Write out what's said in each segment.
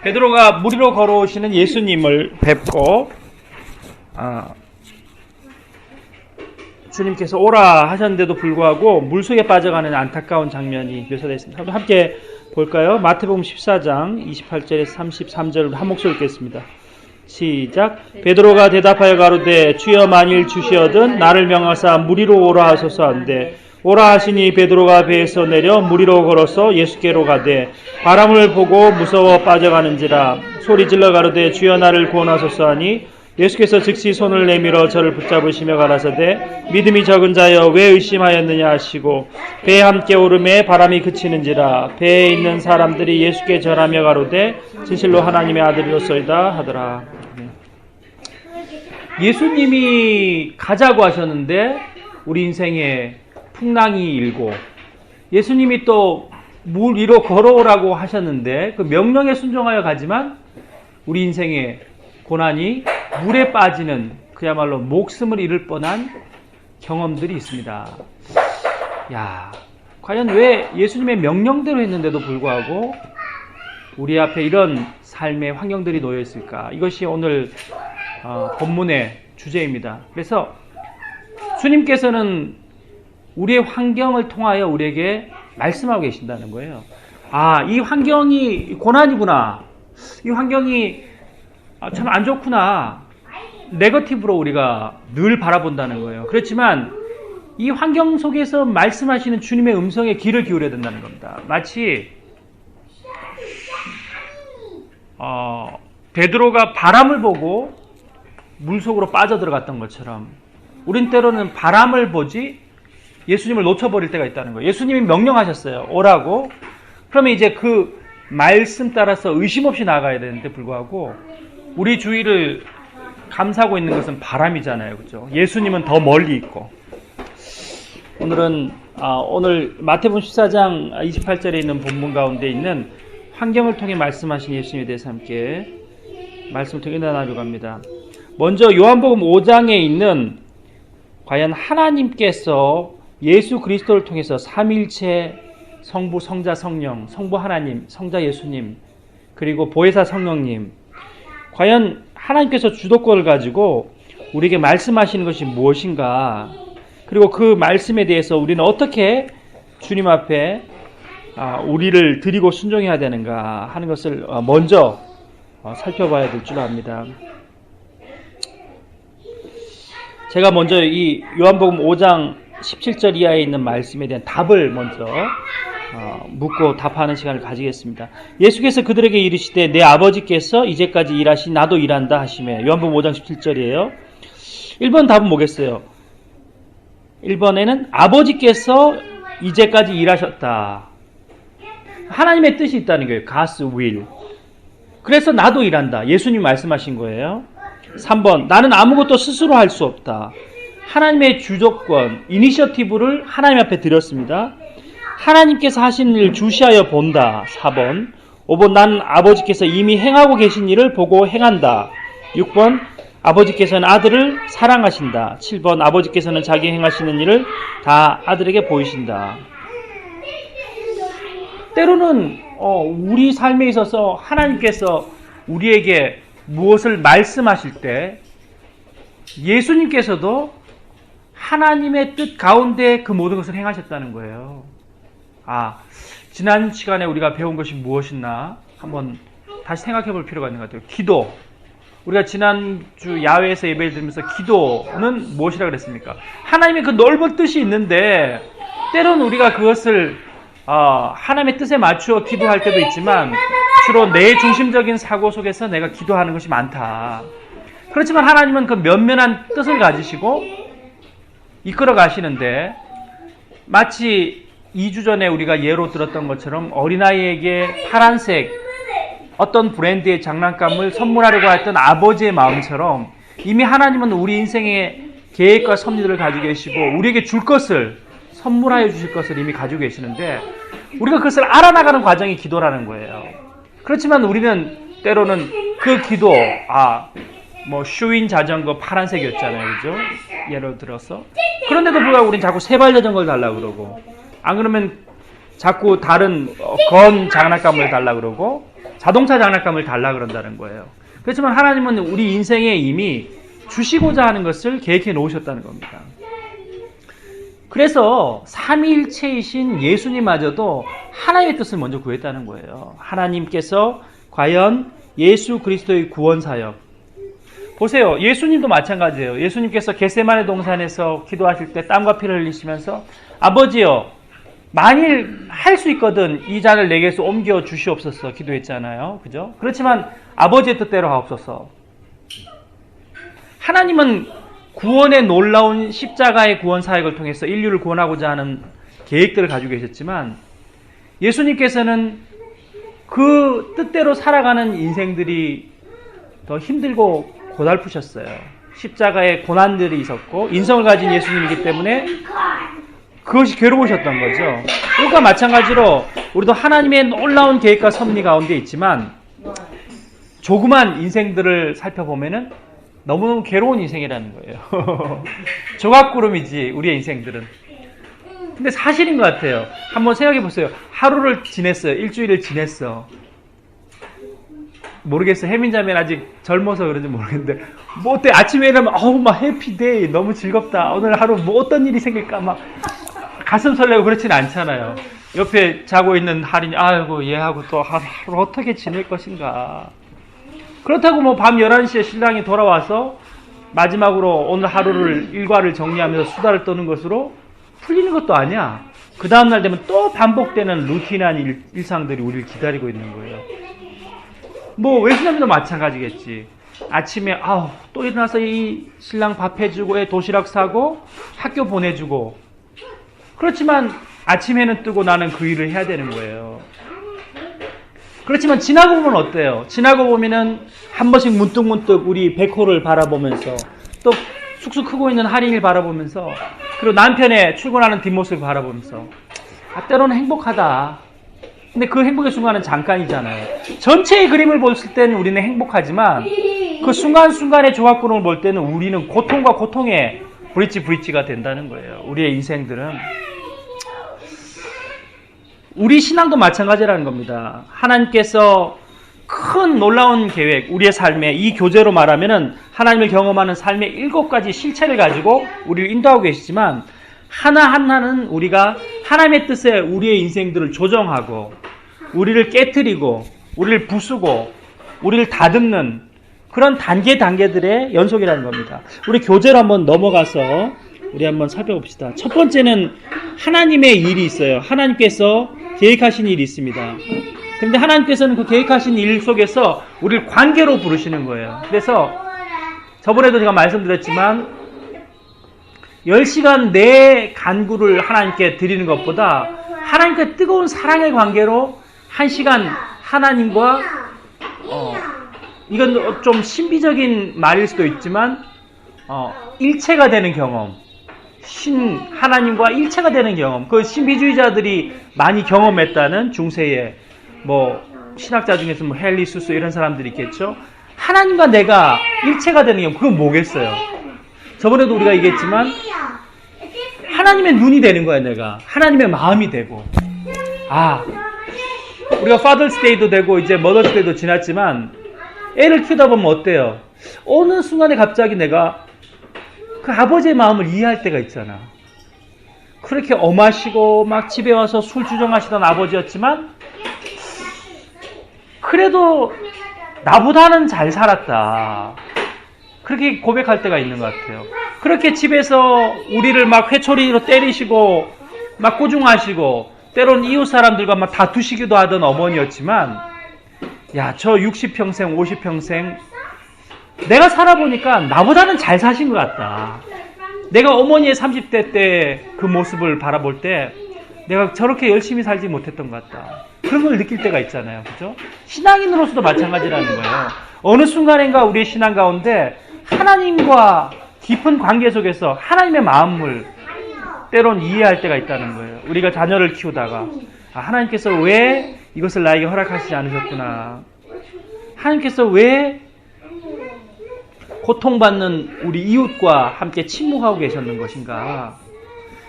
베드로가 물 위로 걸어오시는 예수님을 뵙고 주님께서 오라 하셨는데도 불구하고 물속에 빠져가는 안타까운 장면이 묘사되어 있습니다. 함께 볼까요? 마태복음 14장 28절에서 33절을 한 목소리 읽겠습니다. 시작. 베드로가 대답하여 가로되 주여 만일 주시어든 나를 명하사 물 위로 오라 하소서 한데 오라 하시니 베드로가 배에서 내려 물 위로 걸어서 예수께로 가되 바람을 보고 무서워 빠져가는지라 소리질러 가로되 주여 나를 구원하소서 하니 예수께서 즉시 손을 내밀어 저를 붙잡으시며 가라사대 믿음이 적은 자여 왜 의심하였느냐 하시고 배에 함께 오름에 바람이 그치는지라 배에 있는 사람들이 예수께 절하며 가로되 진실로 하나님의 아들이로소이다 하더라. 예수님이 가자고 하셨는데 우리 인생에 풍랑이 일고 예수님이 또 물 위로 걸어오라고 하셨는데 그 명령에 순종하여 가지만 우리 인생에 고난이 물에 빠지는 그야말로 목숨을 잃을 뻔한 경험들이 있습니다. 야, 과연 왜 예수님의 명령대로 했는데도 불구하고 우리 앞에 이런 삶의 환경들이 놓여 있을까? 이것이 오늘 본문의 주제입니다. 그래서 주님께서는 우리의 환경을 통하여 우리에게 말씀하고 계신다는 거예요. 이 환경이 고난이구나. 이 환경이 참 안 좋구나. 네거티브로 우리가 늘 바라본다는 거예요. 그렇지만 이 환경 속에서 말씀하시는 주님의 음성에 귀를 기울여야 된다는 겁니다. 마치 베드로가 바람을 보고 물속으로 빠져들어갔던 것처럼 우린 때로는 바람을 보지 예수님을 놓쳐버릴 때가 있다는 거예요. 예수님이 명령하셨어요. 오라고. 그러면 이제 그 말씀 따라서 의심 없이 나가야 되는데 불구하고 우리 주위를 감싸고 있는 것은 바람이잖아요. 그렇죠? 예수님은 더 멀리 있고. 오늘은 오늘 마태복음 14장 28절에 있는 본문 가운데 있는 환경을 통해 말씀하신 예수님에 대해서 함께 말씀을 통해 나누려고 합니다. 먼저 요한복음 5장에 있는 과연 하나님께서 예수 그리스도를 통해서 삼위일체 성부, 성자, 성령, 성부 하나님, 성자 예수님, 그리고 보혜사 성령님, 과연 하나님께서 주도권을 가지고 우리에게 말씀하시는 것이 무엇인가, 그리고 그 말씀에 대해서 우리는 어떻게 주님 앞에 우리를 드리고 순종해야 되는가 하는 것을 먼저 살펴봐야 될 줄 압니다. 제가 먼저 이 요한복음 5장 17절 이하에 있는 말씀에 대한 답을 먼저 묻고 답하는 시간을 가지겠습니다. 예수께서 그들에게 이르시되 내 아버지께서 이제까지 일하시 나도 일한다 하시매. 요한복음 5장 17절이에요. 1번 답은 뭐겠어요? 1번에는 아버지께서 이제까지 일하셨다. 하나님의 뜻이 있다는 거예요. God's will. 그래서 나도 일한다. 예수님 말씀하신 거예요. 3번 나는 아무것도 스스로 할 수 없다. 하나님의 주도권, 이니셔티브를 하나님 앞에 드렸습니다. 하나님께서 하신 일 주시하여 본다. 4번 5번 나는 아버지께서 이미 행하고 계신 일을 보고 행한다. 6번 아버지께서는 아들을 사랑하신다. 7번 아버지께서는 자기 행하시는 일을 다 아들에게 보이신다. 때로는 우리 삶에 있어서 하나님께서 우리에게 무엇을 말씀하실 때 예수님께서도 하나님의 뜻 가운데 그 모든 것을 행하셨다는 거예요. 지난 시간에 우리가 배운 것이 무엇이나 한번 다시 생각해 볼 필요가 있는 것 같아요. 기도. 우리가 지난주 야외에서 예배를 드리면서 기도는 무엇이라고 그랬습니까? 하나님의 그 넓은 뜻이 있는데 때로는 우리가 그것을 하나님의 뜻에 맞추어 기도할 때도 있지만 주로 내 중심적인 사고 속에서 내가 기도하는 것이 많다. 그렇지만 하나님은 그 면면한 뜻을 가지시고 이끌어 가시는데 마치 2주 전에 우리가 예로 들었던 것처럼 어린아이에게 파란색 어떤 브랜드의 장난감을 선물하려고 했던 아버지의 마음처럼 이미 하나님은 우리 인생의 계획과 섭리들을 가지고 계시고 우리에게 줄 것을 선물하여 주실 것을 이미 가지고 계시는데 우리가 그것을 알아나가는 과정이 기도라는 거예요. 그렇지만 우리는 때로는 그 기도 슈인 자전거 파란색이었잖아요. 그죠? 예를 들어서. 그런데도 불구하고 우리는 자꾸 세발 자전거를 달라고 그러고 안 그러면 자꾸 다른 건 장난감을 달라고 그러고 자동차 장난감을 달라 그런다는 거예요. 그렇지만 하나님은 우리 인생에 이미 주시고자 하는 것을 계획해 놓으셨다는 겁니다. 그래서 삼위일체이신 예수님마저도 하나님의 뜻을 먼저 구했다는 거예요. 하나님께서 과연 예수 그리스도의 구원 사역, 보세요. 예수님도 마찬가지예요. 예수님께서 겟세마네 동산에서 기도하실 때 땀과 피를 흘리시면서 아버지여, 만일 할 수 있거든 이 잔을 내게서 옮겨 주시옵소서 기도했잖아요. 그죠? 그렇지만 아버지의 뜻대로 하옵소서. 하나님은 구원의 놀라운 십자가의 구원 사역을 통해서 인류를 구원하고자 하는 계획들을 가지고 계셨지만 예수님께서는 그 뜻대로 살아가는 인생들이 더 힘들고 고달프셨어요. 십자가의 고난들이 있었고 인성을 가진 예수님이기 때문에 그것이 괴로우셨던 거죠. 그것과 마찬가지로 우리도 하나님의 놀라운 계획과 섭리 가운데 있지만 조그만 인생들을 살펴보면은 너무너무 괴로운 인생이라는 거예요. 조각구름이지 우리의 인생들은. 근데 사실인 것 같아요. 한번 생각해 보세요. 하루를 지냈어요. 일주일을 지냈어. 모르겠어요. 혜민자매는 아직 젊어서 그런지 모르겠는데 뭐 어때? 아침에 일어나면 어우 막 해피데이 너무 즐겁다. 오늘 하루 뭐 어떤 일이 생길까 막 가슴 설레고 그렇지는 않잖아요. 옆에 자고 있는 할인이 아이고 얘하고 또 하루 어떻게 지낼 것인가. 그렇다고 뭐 밤 11시에 신랑이 돌아와서 마지막으로 오늘 하루를 일과를 정리하면서 수다를 떠는 것으로 풀리는 것도 아니야. 그 다음날 되면 또 반복되는 루틴한 일상들이 우리를 기다리고 있는 거예요. 뭐 외신남도 마찬가지겠지. 아침에 또 일어나서 이 신랑 밥 해주고 애 도시락 사고 학교 보내주고 그렇지만 아침에는 뜨고 나는 그 일을 해야 되는 거예요. 그렇지만 지나고 보면 어때요? 지나고 보면은 한 번씩 문득문득 우리 백호를 바라보면서 또 쑥쑥 크고 있는 할인이를 바라보면서 그리고 남편의 출근하는 뒷모습을 바라보면서 때로는 행복하다. 근데 그 행복의 순간은 잠깐이잖아요. 전체의 그림을 볼 때는 우리는 행복하지만 그 순간순간의 조각구름을 볼 때는 우리는 고통과 고통의 브릿지가 된다는 거예요. 우리의 인생들은. 우리 신앙도 마찬가지라는 겁니다. 하나님께서 큰 놀라운 계획, 우리의 삶에 이 교재로 말하면은 하나님을 경험하는 삶의 7가지 실체를 가지고 우리를 인도하고 계시지만 하나하나는 우리가 하나님의 뜻에 우리의 인생들을 조정하고 우리를 깨트리고 우리를 부수고 우리를 다듬는 그런 단계들의 연속이라는 겁니다. 우리 교재로 한번 넘어가서 우리 한번 살펴봅시다. 첫 번째는 하나님의 일이 있어요. 하나님께서 계획하신 일이 있습니다. 그런데 하나님께서는 그 계획하신 일 속에서 우리를 관계로 부르시는 거예요. 그래서 저번에도 제가 말씀드렸지만 10시간 내 간구를 하나님께 드리는 것보다 하나님께 뜨거운 사랑의 관계로 1시간 하나님과 이건 좀 신비적인 말일 수도 있지만 일체가 되는 경험, 하나님과 일체가 되는 경험, 그 신비주의자들이 많이 경험했다는 중세의 뭐 신학자 중에서 뭐 헬리수스 이런 사람들이 있겠죠. 하나님과 내가 일체가 되는 경험, 그건 뭐겠어요? 저번에도 우리가 얘기했지만 하나님의 눈이 되는 거야. 내가 하나님의 마음이 되고, 우리가 Father's Day도 되고 이제 Mother's Day도 지났지만 애를 키우다 보면 어때요? 어느 순간에 갑자기 내가 그 아버지의 마음을 이해할 때가 있잖아. 그렇게 엄하시고 막 집에 와서 술 주정하시던 아버지였지만 그래도 나보다는 잘 살았다. 그렇게 고백할 때가 있는 것 같아요. 그렇게 집에서 우리를 막 회초리로 때리시고 막 꾸중하시고 때로는 이웃 사람들과 막 다투시기도 하던 어머니였지만 저 60평생 50평생 내가 살아보니까 나보다는 잘 사신 것 같다. 내가 어머니의 30대 때 그 모습을 바라볼 때 내가 저렇게 열심히 살지 못했던 것 같다. 그런 걸 느낄 때가 있잖아요. 그죠? 신앙인으로서도 마찬가지라는 거예요. 어느 순간인가 우리의 신앙 가운데 하나님과 깊은 관계 속에서 하나님의 마음을 때론 이해할 때가 있다는 거예요. 우리가 자녀를 키우다가 하나님께서 왜 이것을 나에게 허락하시지 않으셨구나. 하나님께서 왜 고통받는 우리 이웃과 함께 침묵하고 계셨는 것인가.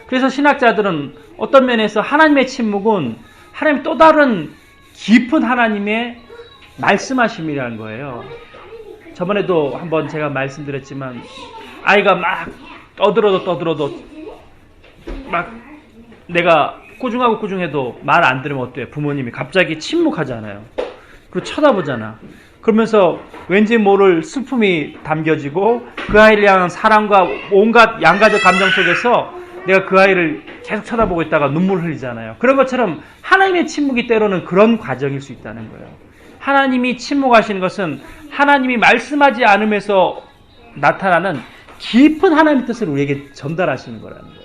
그래서 신학자들은 어떤 면에서 하나님의 침묵은 하나님 또 다른 깊은 하나님의 말씀하심이라는 거예요. 저번에도 한번 제가 말씀드렸지만 아이가 막 떠들어도 막 내가 꾸중하고 꾸중해도 말 안 들으면 어때요? 부모님이 갑자기 침묵하잖아요. 그리고 쳐다보잖아. 그러면서 왠지 모를 슬픔이 담겨지고 그 아이를 향한 사랑과 온갖 양가적 감정 속에서 내가 그 아이를 계속 쳐다보고 있다가 눈물 흘리잖아요. 그런 것처럼 하나님의 침묵이 때로는 그런 과정일 수 있다는 거예요. 하나님이 침묵하시는 것은 하나님이 말씀하지 않으면서 나타나는 깊은 하나님의 뜻을 우리에게 전달하시는 거라는 거예요.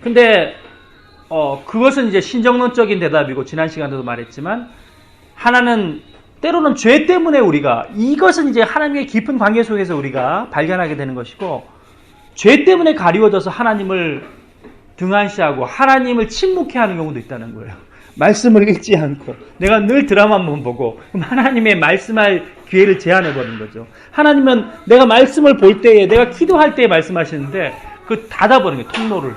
근데 그것은 이제 신정론적인 대답이고 지난 시간에도 말했지만 하나는 때로는 죄 때문에 우리가 이것은 이제 하나님의 깊은 관계 속에서 우리가 발견하게 되는 것이고 죄 때문에 가리워져서 하나님을 등한시하고 하나님을 침묵해 하는 경우도 있다는 거예요. 말씀을 읽지 않고 내가 늘 드라마만 보고 그럼 하나님의 말씀할 기회를 제한해버린 거죠. 하나님은 내가 말씀을 볼 때에 내가 기도할 때에 말씀하시는데 그 닫아버린 거예요. 통로를.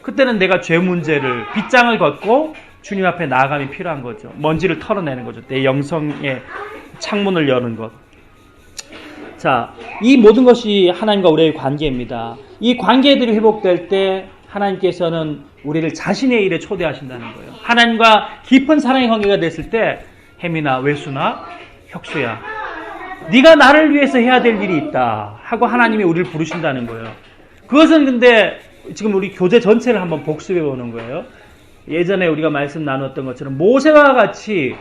그때는 내가 죄 문제를 빗장을 걷고 주님 앞에 나아감이 필요한 거죠. 먼지를 털어내는 거죠. 내 영성의 창문을 여는 것. 자, 이 모든 것이 하나님과 우리의 관계입니다. 이 관계들이 회복될 때 하나님께서는 우리를 자신의 일에 초대하신다는 거예요. 하나님과 깊은 사랑의 관계가 됐을 때 혜민아, 외수나, 혁수야, 네가 나를 위해서 해야 될 일이 있다 하고 하나님이 우리를 부르신다는 거예요. 그것은 근데 지금 우리 교재 전체를 한번 복습해 보는 거예요. 예전에 우리가 말씀 나눴던 것처럼 모세와 같이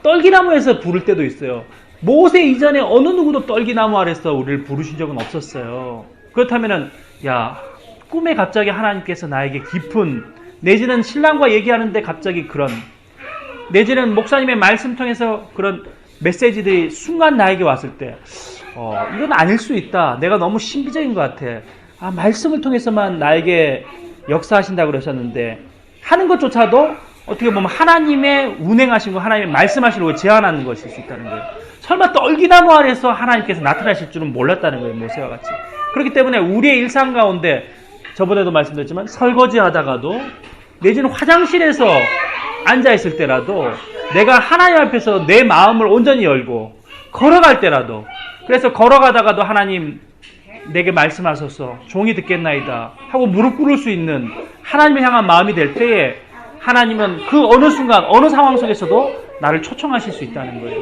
떨기나무에서 부를 때도 있어요. 모세 이전에 어느 누구도 떨기나무 아래서 우리를 부르신 적은 없었어요. 그렇다면은 야, 꿈에 갑자기 하나님께서 나에게 깊은, 내지는 신랑과 얘기하는데 갑자기 그런, 내지는 목사님의 말씀 통해서 그런 메시지들이 순간 나에게 왔을 때 이건 아닐 수 있다. 내가 너무 신비적인 것 같아. 말씀을 통해서만 나에게 역사하신다고 그러셨는데 하는 것조차도 어떻게 보면 하나님의 운행하신 거, 하나님의 말씀하시는 걸 제안하는 것일 수 있다는 거예요. 설마 떨기나무 아래서 하나님께서 나타나실 줄은 몰랐다는 거예요. 모세와 같이. 그렇기 때문에 우리의 일상 가운데 저번에도 말씀드렸지만 설거지 하다가도 내지는 화장실에서 앉아있을 때라도 내가 하나님 앞에서 내 마음을 온전히 열고 걸어갈 때라도, 그래서 걸어가다가도 하나님 내게 말씀하소서 종이 듣겠나이다 하고 무릎 꿇을 수 있는 하나님을 향한 마음이 될 때에 하나님은 그 어느 순간 어느 상황 속에서도 나를 초청하실 수 있다는 거예요.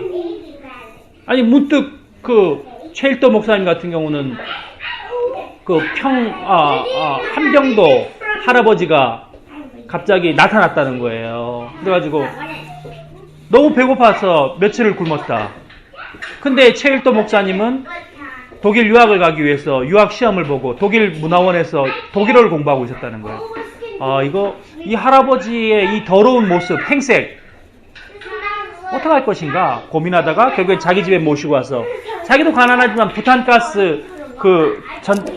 아니 문득 그 최일도 목사님 같은 경우는 그 함경도 할아버지가 갑자기 나타났다는 거예요. 그래가지고 너무 배고파서 며칠을 굶었다. 근데 최일도 목사님은 독일 유학을 가기 위해서 유학 시험을 보고 독일 문화원에서 독일어를 공부하고 있었다는 거예요. 이 할아버지의 이 더러운 모습, 행색 어떻게 할 것인가 고민하다가 결국에 자기 집에 모시고 와서 자기도 가난하지만 부탄가스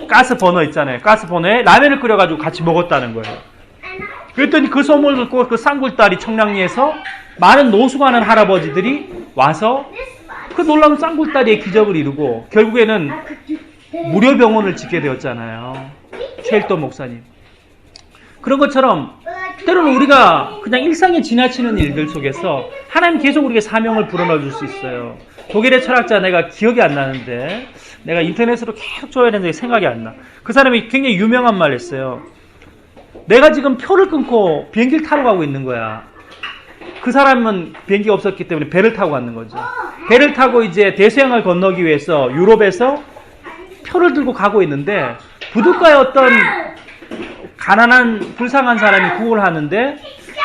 가스 버너 있잖아요. 가스 버너에 라면을 끓여가지고 같이 먹었다는 거예요. 그랬더니 그 소문을 듣고 그 쌍굴다리 청량리에서 많은 노숙하는 할아버지들이 와서 그 놀라운 쌍굴다리의 기적을 이루고 결국에는 무료 병원을 짓게 되었잖아요. 최일도 목사님. 그런 것처럼 때로는 우리가 그냥 일상에 지나치는 일들 속에서 하나님 계속 우리에게 사명을 불어넣어 줄 수 있어요. 독일의 철학자 내가 기억이 안 나는데 내가 인터넷으로 계속 줘야 되는데 생각이 안 나. 그 사람이 굉장히 유명한 말 했어요. 내가 지금 표를 끊고 비행기를 타러 가고 있는 거야. 그 사람은 비행기가 없었기 때문에 배를 타고 갔는 거죠. 배를 타고 이제 대서양을 건너기 위해서 유럽에서 표를 들고 가고 있는데 부둣가에 어떤 가난한 불쌍한 사람이 구걸 하는데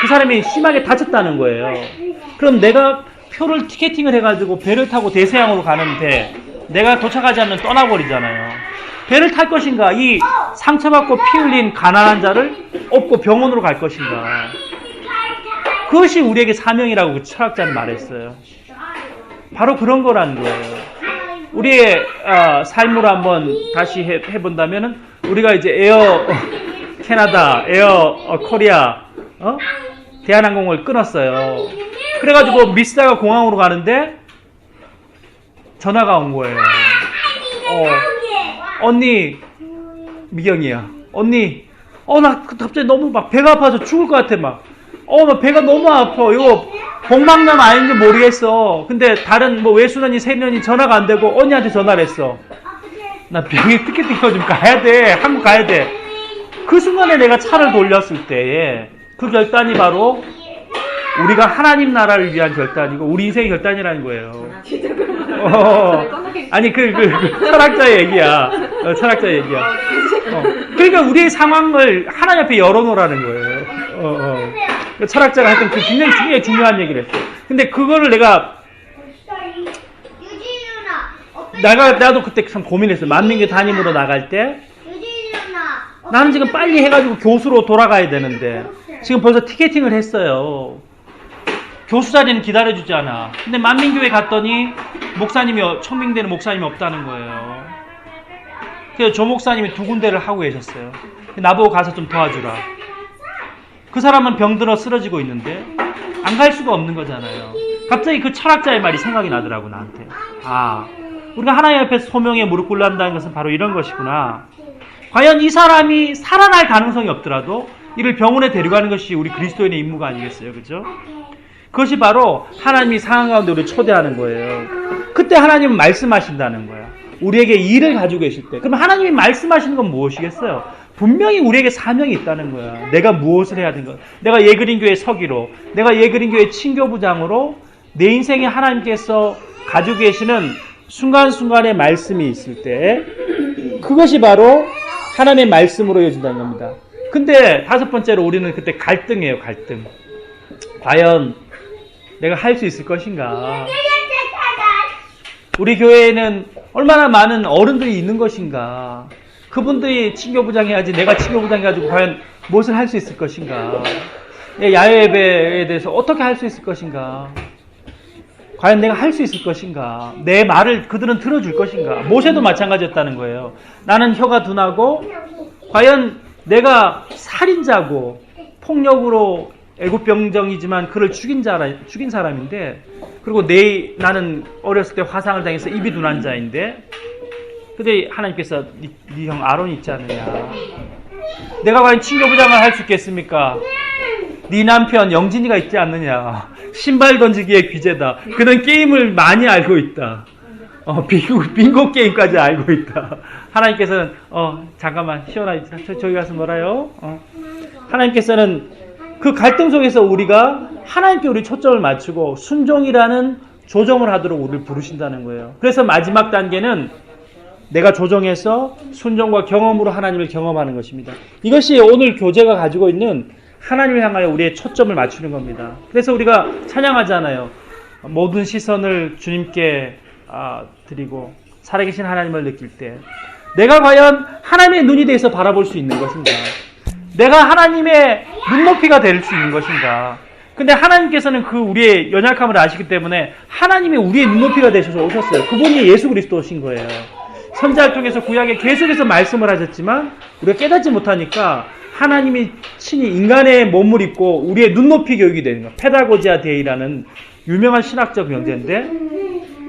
그 사람이 심하게 다쳤다는 거예요. 그럼 내가 표를 티켓팅을 해가지고 배를 타고 대서양으로 가는데 내가 도착하지 않으면 떠나버리잖아요. 배를 탈 것인가? 이 상처받고 피 흘린 가난한 자를 업고 병원으로 갈 것인가? 그것이 우리에게 사명이라고 그 철학자는 말했어요. 바로 그런 거라는 거예요. 우리의 삶으로 한번 다시 해본다면은 우리가 이제 에어 캐나다, 에어 코리아, 대한항공을 끊었어요. 그래가지고 미스다가 공항으로 가는데 전화가 온 거예요. 언니, 미경이야. 언니, 나 갑자기 너무 막 배가 아파서 죽을 것 같아, 막. 나 배가 너무 아파. 이거 복막염 아닌지 모르겠어. 근데 다른 뭐 외순환이 세년이 전화가 안 되고 언니한테 전화를 했어. 나 병에 티켓팅거 좀 가야 돼. 한국 가야 돼. 그 순간에 내가 차를 돌렸을 때에 그 결단이 바로 우리가 하나님 나라를 위한 결단이고 우리 인생의 결단이라는 거예요. 아니 그 철학자의 얘기야. 철학자의 얘기야. 그러니까 우리의 상황을 하나님 앞에 열어놓으라는 거예요. 철학자가 했던 그 굉장히 중요한 얘기를 했어. 근데 그거를 나도 그때 참 고민했어. 만민교 담임으로 나갈 때 나는 지금 빨리 해가지고 교수로 돌아가야 되는데 지금 벌써 티켓팅을 했어요. 교수 자리는 기다려주지 않아. 근데 만민교회 갔더니 청빙되는 목사님이 없다는 거예요. 그래서 조 목사님이 2군데를 하고 계셨어요. 나보고 가서 좀 도와주라. 그 사람은 병들어 쓰러지고 있는데 안 갈 수가 없는 거잖아요. 갑자기 그 철학자의 말이 생각이 나더라고 나한테. 우리가 하나님 앞에서 소명에 무릎 꿇려 한다는 것은 바로 이런 것이구나. 과연 이 사람이 살아날 가능성이 없더라도 이를 병원에 데려가는 것이 우리 그리스도인의 임무가 아니겠어요? 그죠? 그것이 바로 하나님이 상황 가운데 우리를 초대하는 거예요. 그때 하나님은 말씀하신다는 거야. 우리에게 일을 가지고 계실 때. 그럼 하나님이 말씀하시는 건 무엇이겠어요? 분명히 우리에게 사명이 있다는 거야. 내가 무엇을 해야 되는 거야. 내가 예그린교회 서기로, 내가 예그린교회 친교부장으로 내 인생에 하나님께서 가지고 계시는 순간순간의 말씀이 있을 때 그것이 바로 하나님의 말씀으로 이어진다는 겁니다. 근데 5번째로 우리는 그때 갈등이에요. 갈등. 과연 내가 할 수 있을 것인가? 우리 교회에는 얼마나 많은 어른들이 있는 것인가? 그분들이 친교부장 해야지 내가 친교부장 해가지고 과연 무엇을 할 수 있을 것인가? 야외 예배에 대해서 어떻게 할 수 있을 것인가? 과연 내가 할 수 있을 것인가? 내 말을 그들은 들어줄 것인가? 모세도 마찬가지였다는 거예요. 나는 혀가 둔하고 과연 내가 살인자고 폭력으로 애국병정이지만 그를 죽인 사람인데 그리고 나는 어렸을 때 화상을 당해서 입이 둔한 자인데 근데 하나님께서 네 형 아론이 있지 않느냐. 내가 과연 친교부장을 할 수 있겠습니까? 네 남편 영진이가 있지 않느냐. 신발 던지기의 귀재다. 그는 게임을 많이 알고 있다. 빙고 게임까지 알고 있다. 하나님께서는 잠깐만 시원하게 저기 가서 놀아요. 하나님께서는 그 갈등 속에서 우리가 하나님께 우리 초점을 맞추고 순종이라는 조정을 하도록 우리를 부르신다는 거예요. 그래서 마지막 단계는 내가 조정해서 순종과 경험으로 하나님을 경험하는 것입니다. 이것이 오늘 교제가 가지고 있는 하나님을 향하여 우리의 초점을 맞추는 겁니다. 그래서 우리가 찬양하잖아요. 모든 시선을 주님께 드리고 살아계신 하나님을 느낄 때 내가 과연 하나님의 눈이 돼서 바라볼 수 있는 것인가? 내가 하나님의 눈높이가 될 수 있는 것인가? 근데 하나님께서는 그 우리의 연약함을 아시기 때문에 하나님이 우리의 눈높이가 되셔서 오셨어요. 그분이 예수 그리스도신 거예요. 선지자를 통해서 구약에 계속해서 말씀을 하셨지만 우리가 깨닫지 못하니까 하나님이 친히 인간의 몸을 입고 우리의 눈높이 교육이 되는 거예요. 페다고지아 데이라는 유명한 신학적 명제인데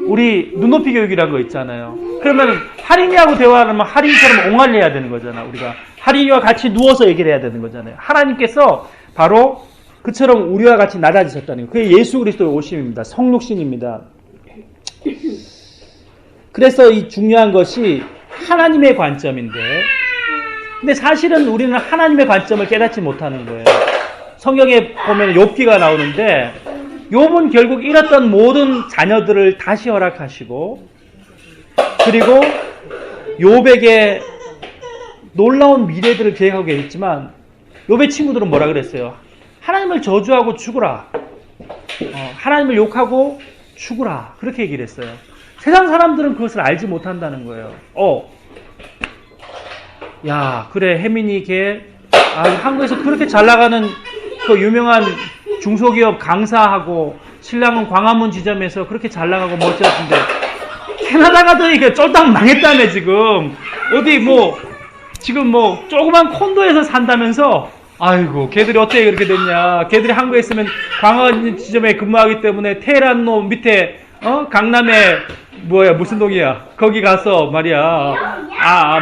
우리 눈높이 교육이라는 거 있잖아요. 그러면 할인이하고 대화하면 할인처럼 옹알려야 되는 거잖아. 우리가 할인이와 같이 누워서 얘기를 해야 되는 거잖아요. 하나님께서 바로 그처럼 우리와 같이 낮아지셨다는 거예요. 그게 예수 그리스도의 오심입니다. 성육신입니다. 그래서 이 중요한 것이 하나님의 관점인데 근데 사실은 우리는 하나님의 관점을 깨닫지 못하는 거예요. 성경에 보면 욥기가 나오는데 욥은 결국 잃었던 모든 자녀들을 다시 허락하시고 그리고 욥에게 놀라운 미래들을 계획하고 계셨지만 욥의 친구들은 뭐라 그랬어요? 하나님을 저주하고 죽으라. 하나님을 욕하고 죽으라. 그렇게 얘기를 했어요. 세상 사람들은 그것을 알지 못한다는 거예요. 야, 그래, 혜민이 걔, 한국에서 그렇게 잘 나가는 그 유명한 중소기업 강사하고, 신랑은 광화문 지점에서 그렇게 잘 나가고 멋졌는데, 캐나다 가더니 이게 쫄딱 망했다며, 지금. 지금 조그만 콘도에서 산다면서, 아이고, 걔들이 어떻게 그렇게 됐냐. 걔들이 한국에 있으면 광화문 지점에 근무하기 때문에 테헤란로 밑에, 강남에, 무슨 동이야. 거기 가서 말이야.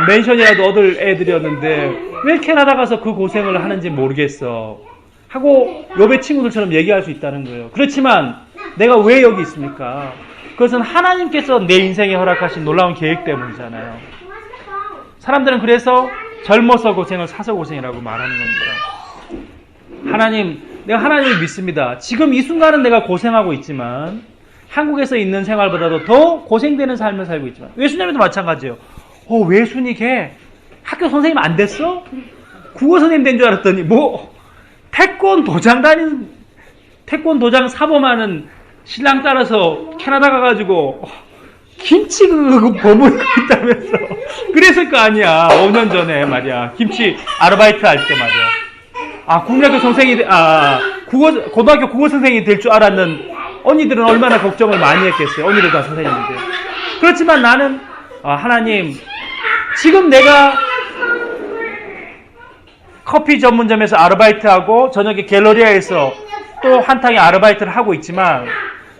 맨션이라도 얻을 애들이었는데 왜 캐나다 가서 그 고생을 하는지 모르겠어. 하고 욥의 친구들처럼 얘기할 수 있다는 거예요. 그렇지만 내가 왜 여기 있습니까? 그것은 하나님께서 내 인생에 허락하신 놀라운 계획 때문이잖아요. 사람들은 그래서 젊어서 고생을 사서 고생이라고 말하는 겁니다. 하나님, 내가 하나님을 믿습니다. 지금 이 순간은 내가 고생하고 있지만 한국에서 있는 생활보다도 더 고생되는 삶을 살고 있지만 외수님도 마찬가지예요. 외순이 걔 학교 선생님 안 됐어? 국어 선생님 된 줄 알았더니 태권 도장 사범하는 신랑 따라서 캐나다 가가지고 김치 버무리고 있다면서 그랬을 거 아니야. 5년 전에 말이야. 김치 아르바이트 할 때 말이야. 국민학교 선생이 고등학교 국어 선생이 될 줄 알았는 언니들은 얼마나 걱정을 많이 했겠어요. 언니들 다 선생님인데. 그렇지만 나는 하나님, 지금 내가 커피 전문점에서 아르바이트하고 저녁에 갤러리아에서 또 한탕의 아르바이트를 하고 있지만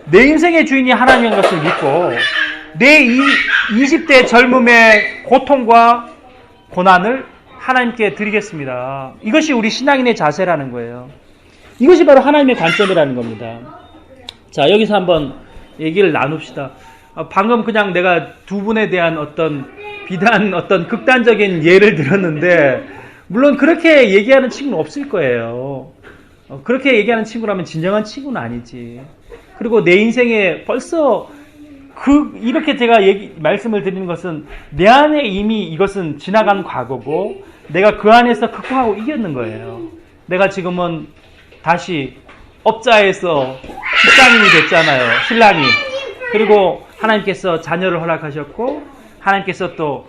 내 인생의 주인이 하나님인 것을 믿고 내 20대 젊음의 고통과 고난을 하나님께 드리겠습니다. 이것이 우리 신앙인의 자세라는 거예요. 이것이 바로 하나님의 관점이라는 겁니다. 자, 여기서 한번 얘기를 나눕시다. 방금 그냥 내가 두 분에 대한 어떤 극단적인 예를 들었는데, 물론 그렇게 얘기하는 친구는 없을 거예요. 그렇게 얘기하는 친구라면 진정한 친구는 아니지. 그리고 내 인생에 벌써 이렇게 제가 말씀을 드리는 것은 내 안에 이미 이것은 지나간 과거고 내가 그 안에서 극복하고 이겼는 거예요. 내가 지금은 다시 업자에서 직장인이 됐잖아요. 신랑이. 그리고 하나님께서 자녀를 허락하셨고 하나님께서 또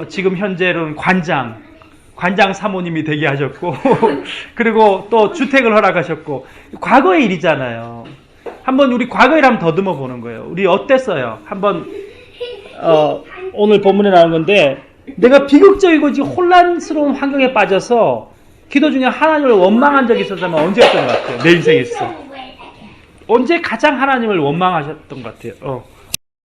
지금 현재로는 관장 사모님이 되게 하셨고 그리고 또 주택을 허락하셨고 과거의 일이잖아요. 한번 우리 과거를 한번 더듬어 보는 거예요. 우리 어땠어요? 한번 오늘 본문에 나온 건데 내가 비극적이고 지금 혼란스러운 환경에 빠져서 기도 중에 하나님을 원망한 적이 있었다면 언제였던 것 같아요? 내 인생에 있어. 언제 가장 하나님을 원망하셨던 것 같아요?